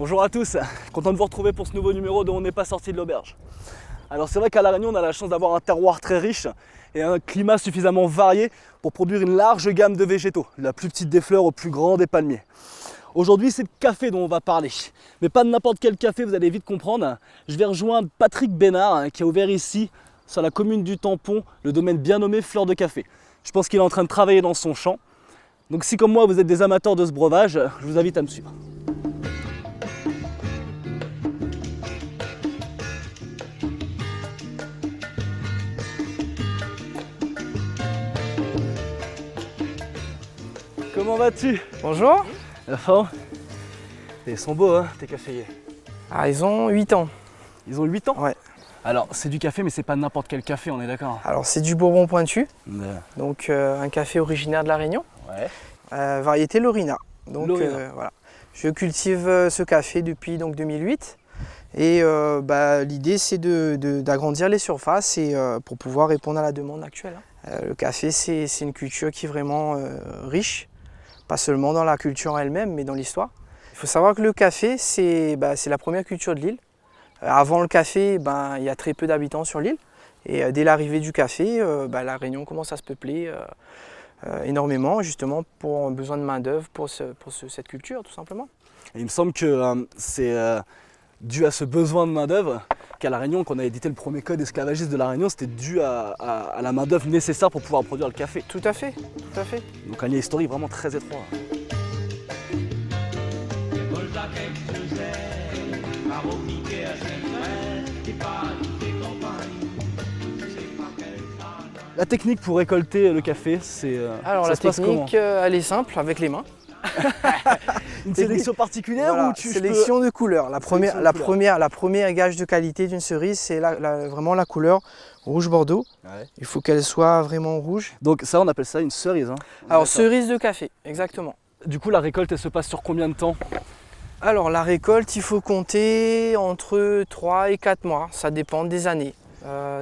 Bonjour à tous, content de vous retrouver pour ce nouveau numéro de On n'est pas sorti de l'auberge. Alors c'est vrai qu'à La Réunion on a la chance d'avoir un terroir très riche et un climat suffisamment varié pour produire une large gamme de végétaux, de la plus petite des fleurs au plus grand des palmiers. Aujourd'hui c'est le café dont on va parler, mais pas de n'importe quel café, vous allez vite comprendre. Je vais rejoindre Patrick Bénard qui a ouvert ici, sur la commune du Tampon, le domaine bien nommé Fleur de Café. Je pense qu'il est en train de travailler dans son champ. Donc si comme moi vous êtes des amateurs de ce breuvage, je vous invite à me suivre. Comment vas-tu? Bonjour. La forme? Ils sont beaux hein, tes caféiers. Ah, ils ont 8 ans. Ils ont 8 ans? Ouais. Alors c'est du café mais c'est pas n'importe quel café, on est d'accord? Alors c'est du Bourbon pointu, Ouais. donc un café originaire de La Réunion, Ouais. variété Lorina. Donc Lorina. voilà. Je cultive ce café depuis donc 2008 et l'idée c'est d'agrandir les surfaces et pour pouvoir répondre à la demande actuelle. Le café c'est une culture qui est vraiment riche, pas seulement dans la culture elle-même mais dans l'histoire. Il faut savoir que le café c'est la première culture de l'île. Avant le café, il y a très peu d'habitants sur l'île. Et dès l'arrivée du café, La Réunion commence à se peupler énormément, justement pour besoin de main-d'œuvre pour cette culture, tout simplement. Et il me semble que c'est dû à ce besoin de main-d'œuvre qu'à La Réunion, quand on a édité le premier code esclavagiste de La Réunion, c'était dû à la main-d'œuvre nécessaire pour pouvoir produire le café. Tout à fait, tout à fait. Donc un lien historique vraiment très étroit. La technique pour récolter le café, c'est Alors ça la se passe comment? technique, elle est simple, avec les mains. Une sélection particulière Voilà, ou je sélection de couleurs. La Sélection de première gage de qualité d'une cerise, c'est vraiment la couleur rouge bordeaux. Ouais. Il faut qu'elle soit vraiment rouge. Donc ça, on appelle ça une cerise. Hein. Alors D'accord. cerise de café, exactement. Du coup, la récolte, elle se passe sur combien de temps? Alors la récolte, il faut compter entre 3 et 4 mois, ça dépend des années.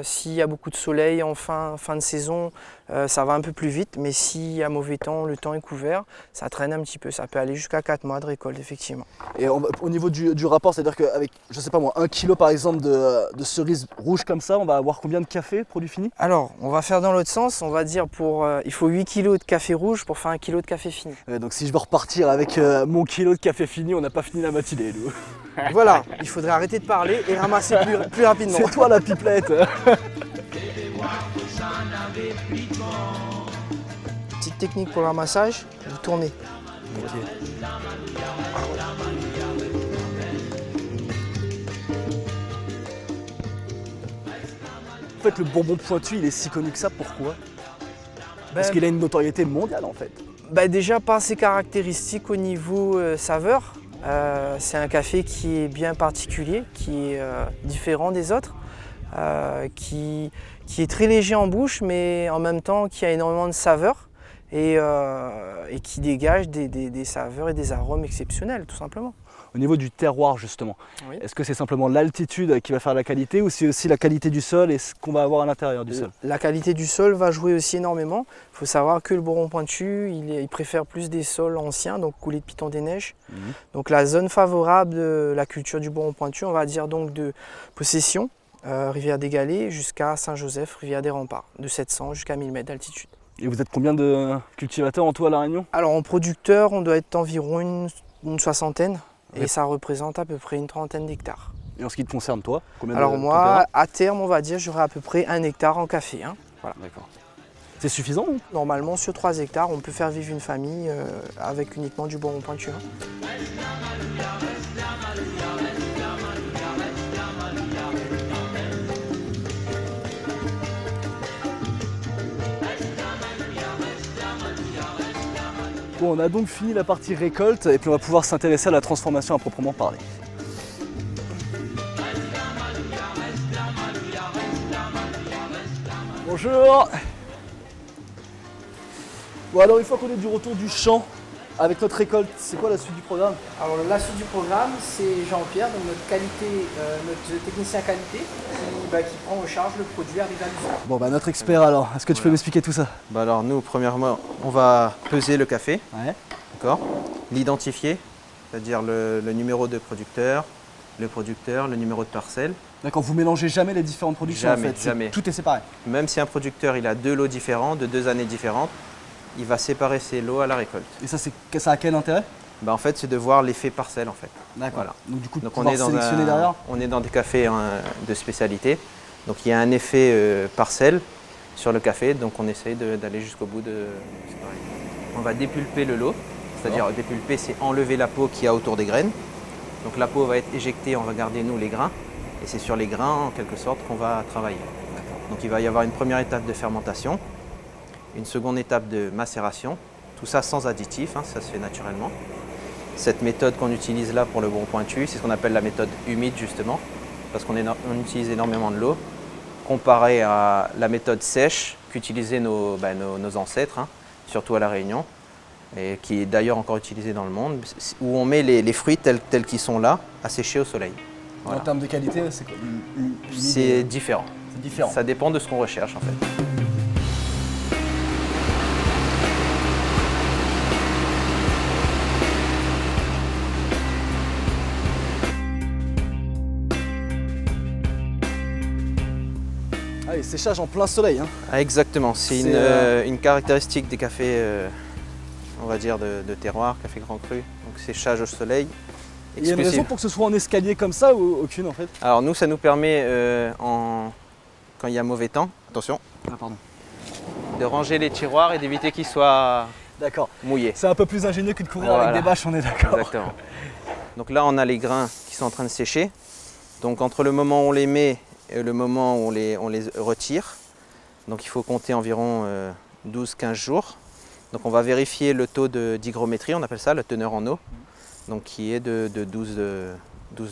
S'il y a beaucoup de soleil en fin de saison, ça va un peu plus vite, mais s'il y a mauvais temps, le temps est couvert, ça traîne un petit peu, ça peut aller jusqu'à 4 mois de récolte effectivement. Et au niveau du rapport, c'est-à-dire qu'avec, je sais pas moi, 1 kilo par exemple de cerises rouges comme ça, on va avoir combien de café produit fini? Alors, on va faire dans l'autre sens, on va dire il faut 8 kg de café rouge pour faire 1 kg de café fini. Donc si je veux repartir avec mon kilo de café fini, on n'a pas fini la matinée, nous. Voilà, il faudrait arrêter de parler et ramasser plus rapidement. C'est toi la pipelette. Petite technique pour le ramassage, vous tournez. Okay. En fait, le Bourbon pointu, il est si connu que ça, pourquoi? Parce qu'il a une notoriété mondiale en fait. Déjà par ses caractéristiques au niveau saveur, c'est un café qui est bien particulier, qui est différent des autres, qui est très léger en bouche mais en même temps qui a énormément de saveur et qui dégage des saveurs et des arômes exceptionnels tout simplement. Au niveau du terroir justement, Oui. est-ce que c'est simplement l'altitude qui va faire la qualité ou c'est aussi la qualité du sol et ce qu'on va avoir à l'intérieur du sol? La qualité du sol va jouer aussi énormément. Il faut savoir que le Bourbon pointu, il préfère plus des sols anciens, donc coulés de piton des neiges. Donc la zone favorable de la culture du Bourbon pointu, on va dire donc de Possession, Rivière des Galets, jusqu'à Saint-Joseph, Rivière des Remparts, de 700 jusqu'à 1000 mètres d'altitude. Et vous êtes combien de cultivateurs en tout à La Réunion? Alors en producteur, on doit être environ une soixantaine. Et Ouais. ça représente à peu près une trentaine d'hectares. Et en ce qui te concerne toi, combien Alors de moi, à terme, on va dire, j'aurai à peu près 1 hectare en café. Hein. Voilà. D'accord. C'est suffisant ou? Normalement, sur 3 hectares, on peut faire vivre une famille avec uniquement du Bourbon pointu. Hein. Bon, on a donc fini la partie récolte et puis on va pouvoir s'intéresser à la transformation à proprement parler. Bonjour. Bon alors une fois qu'on est du retour du champ, avec notre récolte, c'est quoi la suite du programme? Alors la suite du programme, c'est Jean-Pierre, donc notre technicien qualité, qui prend en charge le produit arrivé à l'usine. Bon bah notre expert alors, est-ce que tu peux m'expliquer tout ça? Bah alors nous, premièrement, on va peser le café, Ouais. d'accord, l'identifier, c'est-à-dire le numéro de producteur, le numéro de parcelle. D'accord, vous mélangez jamais les différentes productions Jamais, en fait, jamais. tout est séparé. Même si un producteur il a 2 lots différents, de 2 années différentes, il va séparer ses lots à la récolte. Et ça a quel intérêt? En fait, c'est de voir l'effet parcelle en fait. D'accord. Voilà. Donc du coup, Donc pouvoir sélectionner derrière. on est dans des cafés de spécialité. Donc il y a un effet parcelle sur le café, donc on essaye d'aller jusqu'au bout de séparer. On va dépulper le lot, c'est-à-dire dépulper, c'est enlever la peau qu'il y a autour des graines. Donc la peau va être éjectée, on va garder nous les grains. Et c'est sur les grains, en quelque sorte, qu'on va travailler. Donc il va y avoir une première étape de fermentation, une seconde étape de macération, tout ça sans additifs, ça se fait naturellement. Cette méthode qu'on utilise là pour le bon pointu, c'est ce qu'on appelle la méthode humide justement, parce qu'on utilise énormément de l'eau, comparé à la méthode sèche qu'utilisaient nos ancêtres, surtout à La Réunion, et qui est d'ailleurs encore utilisée dans le monde, où on met les fruits tels qu'ils sont là, à sécher au soleil. Voilà. En termes de qualité, c'est quoi? C'est différent. C'est différent. Ça dépend de ce qu'on recherche en fait. Ah, et séchage en plein soleil. Ah, exactement, c'est une caractéristique des cafés, on va dire, de terroir, café grand cru. Donc séchage au soleil. Il y a une raison pour que ce soit en escalier comme ça ou aucune en fait? Alors nous, ça nous permet, quand il y a mauvais temps, attention, de ranger les tiroirs et d'éviter qu'ils soient mouillés. C'est un peu plus ingénieux que de courir avec des bâches, on est d'accord. Exactement. Donc là, on a les grains qui sont en train de sécher. Donc entre le moment où on les met et le moment où on les retire, donc il faut compter environ 12-15 jours. Donc on va vérifier le taux d'hygrométrie, on appelle ça la teneur en eau, donc qui est de 12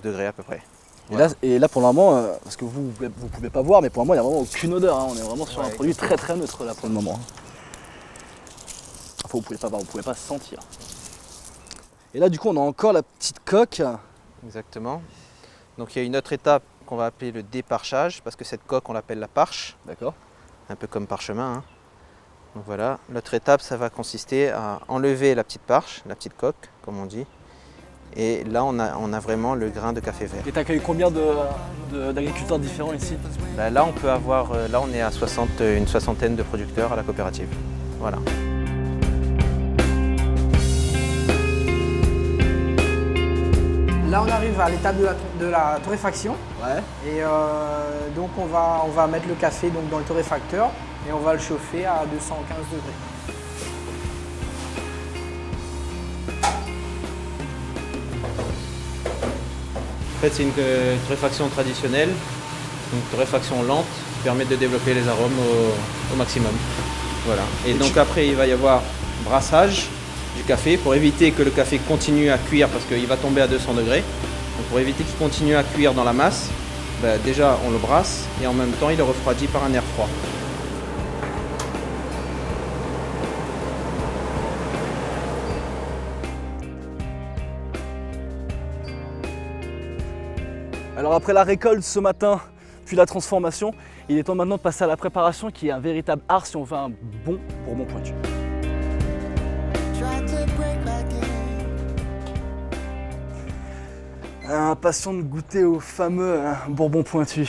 degrés à peu près. Voilà. Et là pour le moment, parce que vous pouvez pas voir, mais pour le moment il n'y a vraiment aucune odeur, on est vraiment sur un produit très très neutre là pour le moment. Enfin vous pouvez pas voir, vous pouvez pas sentir. Et là du coup on a encore la petite coque. Exactement. Donc il y a une autre étape qu'on va appeler le déparchage, parce que cette coque on l'appelle la parche. D'accord. Un peu comme parchemin. Donc voilà, l'autre étape ça va consister à enlever la petite parche, la petite coque comme on dit. Et là on a vraiment le grain de café vert. Et tu accueilles combien d'agriculteurs différents ici? Là on peut avoir, là on est à une soixantaine de producteurs à la coopérative. Voilà. Là on arrive à l'étape de la torréfaction. Ouais. Et donc on va mettre le café donc, dans le torréfacteur et on va le chauffer à 215 degrés. En fait c'est une torréfaction traditionnelle, une torréfaction lente qui permet de développer les arômes au maximum. Voilà. Et donc après il va y avoir brassage du café pour éviter que le café continue à cuire parce qu'il va tomber à 200 degrés. Donc pour éviter qu'il continue à cuire dans la masse, déjà on le brasse et en même temps il est refroidi par un air froid. Alors après la récolte ce matin, puis la transformation, il est temps maintenant de passer à la préparation qui est un véritable art si on veut un bon Bourbon pointu. Impatient de goûter au fameux Bourbon pointu.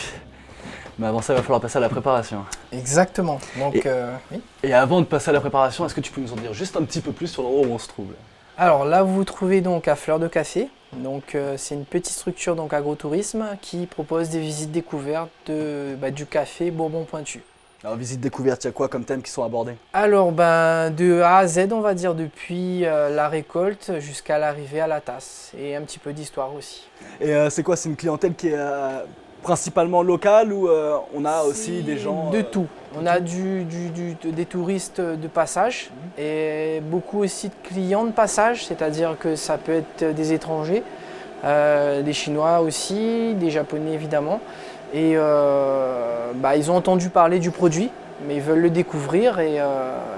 Mais avant ça, il va falloir passer à la préparation. Exactement. Donc, oui. Et avant de passer à la préparation, est-ce que tu peux nous en dire juste un petit peu plus sur l'endroit où on se trouve? Alors là, vous vous trouvez donc à Fleur de Café. Donc c'est une petite structure donc agrotourisme qui propose des visites découvertes du café Bourbon pointu. Alors visite découverte, il y a quoi comme thèmes qui sont abordés? Alors de A à Z, on va dire depuis la récolte jusqu'à l'arrivée à la tasse et un petit peu d'histoire aussi. Et c'est quoi? C'est une clientèle qui est principalement locale ou on a aussi des gens... De tout. On a des touristes de passage et beaucoup aussi de clients de passage, c'est-à-dire que ça peut être des étrangers, des Chinois aussi, des Japonais évidemment. Et ils ont entendu parler du produit, mais ils veulent le découvrir et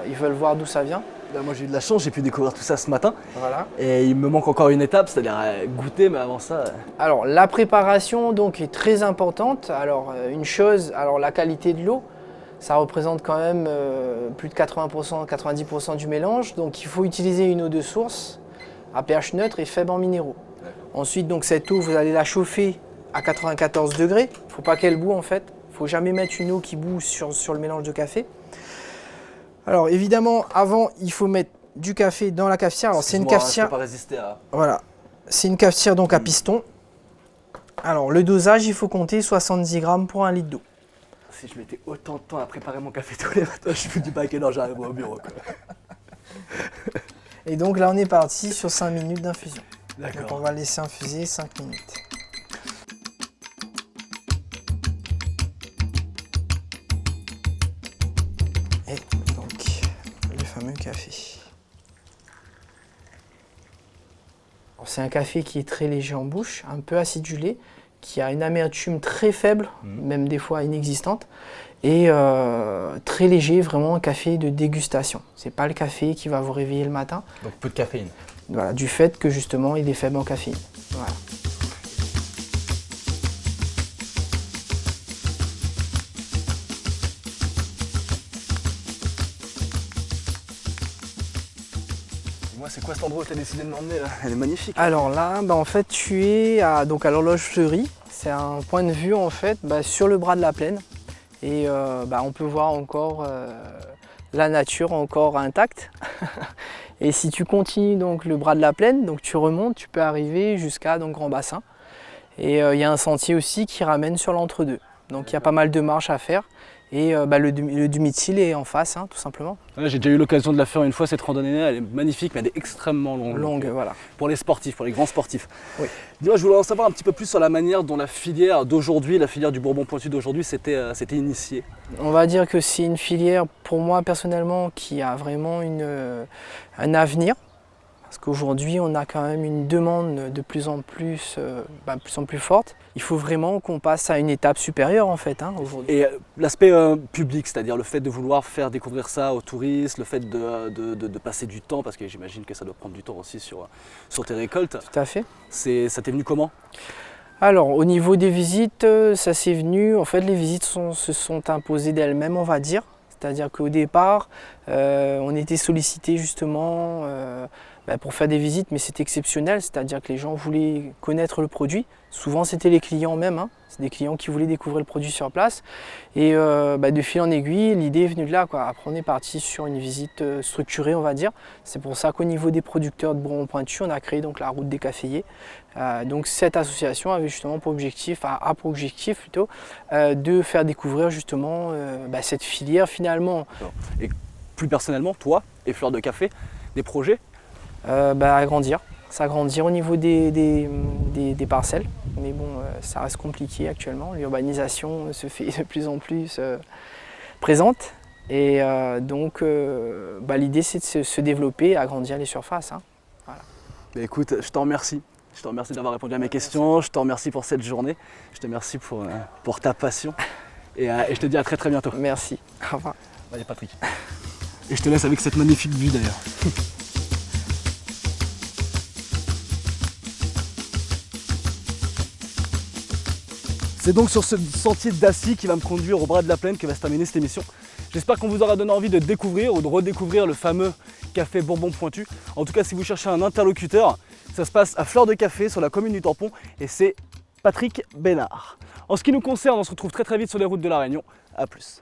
ils veulent voir d'où ça vient. Là, moi j'ai eu de la chance, j'ai pu découvrir tout ça ce matin. Voilà. Et il me manque encore une étape, c'est-à-dire goûter, mais avant ça... Alors la préparation donc est très importante. Alors une chose, la qualité de l'eau, ça représente quand même plus de 80%, 90% du mélange. Donc il faut utiliser une eau de source à pH neutre et faible en minéraux. Ensuite, donc, cette eau, vous allez la chauffer à 94 degrés. Il ne faut pas qu'elle boue en fait. Il ne faut jamais mettre une eau qui boue sur le mélange de café. Alors évidemment, avant, il faut mettre du café dans la cafetière. Alors c'est une cafetière. Je peux pas résister à... Voilà, c'est une cafetière donc à piston. Alors le dosage, il faut compter 70 grammes pour 1 litre d'eau. Si je mettais autant de temps à préparer mon café tous les matins, je me dis pas à quelle heure j'arriverai au bureau. Quoi. Et donc là, on est parti sur 5 minutes d'infusion. Donc on D'accord. va laisser infuser 5 minutes. Et donc, le fameux café. C'est un café qui est très léger en bouche, un peu acidulé, qui a une amertume très faible, même des fois inexistante, et très léger, vraiment un café de dégustation. C'est pas le café qui va vous réveiller le matin. Donc peu de caféine. Voilà, du fait que justement il est faible en caféine. Voilà. Moi, c'est quoi cet endroit où tu as décidé de m'emmener là? Elle est magnifique. Alors là, bah, en fait, tu es à l'horloge fleurie. C'est un point de vue en fait sur le bras de la plaine. Et on peut voir encore la nature encore intacte. Et si tu continues donc le bras de la plaine, donc tu remontes, tu peux arriver jusqu'à Grand Bassin. Et il y a un sentier aussi qui ramène sur l'entre-deux. Donc il y a pas mal de marches à faire. Et le Dumitil est en face, tout simplement. Ouais, j'ai déjà eu l'occasion de la faire une fois, cette randonnée, elle est magnifique, mais elle est extrêmement longue. Longue, voilà. Pour les sportifs, pour les grands sportifs. Oui. Dis-moi, je voulais en savoir un petit peu plus sur la manière dont la filière d'aujourd'hui, la filière du Bourbon Pointu d'aujourd'hui, s'était initiée. On va dire que c'est une filière, pour moi personnellement, qui a vraiment un avenir. Parce qu'aujourd'hui, on a quand même une demande de plus en plus forte. Il faut vraiment qu'on passe à une étape supérieure en fait aujourd'hui. Et l'aspect public, c'est-à-dire le fait de vouloir faire découvrir ça aux touristes, le fait de passer du temps, parce que j'imagine que ça doit prendre du temps aussi sur tes récoltes. Tout à fait. Ça t'est venu comment? Alors au niveau des visites, ça s'est venu, en fait les visites se sont imposées d'elles-mêmes on va dire. C'est-à-dire qu'au départ, on était sollicité justement pour faire des visites, mais c'est exceptionnel, c'est-à-dire que les gens voulaient connaître le produit. Souvent c'était les clients même, c'est des clients qui voulaient découvrir le produit sur place. Et de fil en aiguille, l'idée est venue de là, quoi. Après on est parti sur une visite structurée on va dire. C'est pour ça qu'au niveau des producteurs de Bourbon Pointu, on a créé donc la route des caféiers. Donc cette association avait justement pour objectif, de faire découvrir justement cette filière finalement. Et plus personnellement, toi et Fleur de Café, des projets? S'agrandir au niveau des parcelles, mais bon, ça reste compliqué actuellement. L'urbanisation se fait de plus en plus présente et donc l'idée c'est de se développer, agrandir les surfaces. Voilà. Bah, écoute, je te remercie. Je te remercie d'avoir répondu à mes questions, je te remercie pour cette journée, je te remercie pour ta passion et je te dis à très très bientôt. Merci, au revoir. Allez Patrick. Et je te laisse avec cette magnifique vue d'ailleurs. C'est donc sur ce sentier d'Assy qui va me conduire au bras de la plaine que va se terminer cette émission. J'espère qu'on vous aura donné envie de découvrir ou de redécouvrir le fameux café Bourbon Pointu. En tout cas, si vous cherchez un interlocuteur, ça se passe à Fleur de Café sur la commune du Tampon et c'est Patrick Bénard. En ce qui nous concerne, on se retrouve très très vite sur les routes de la Réunion. A plus.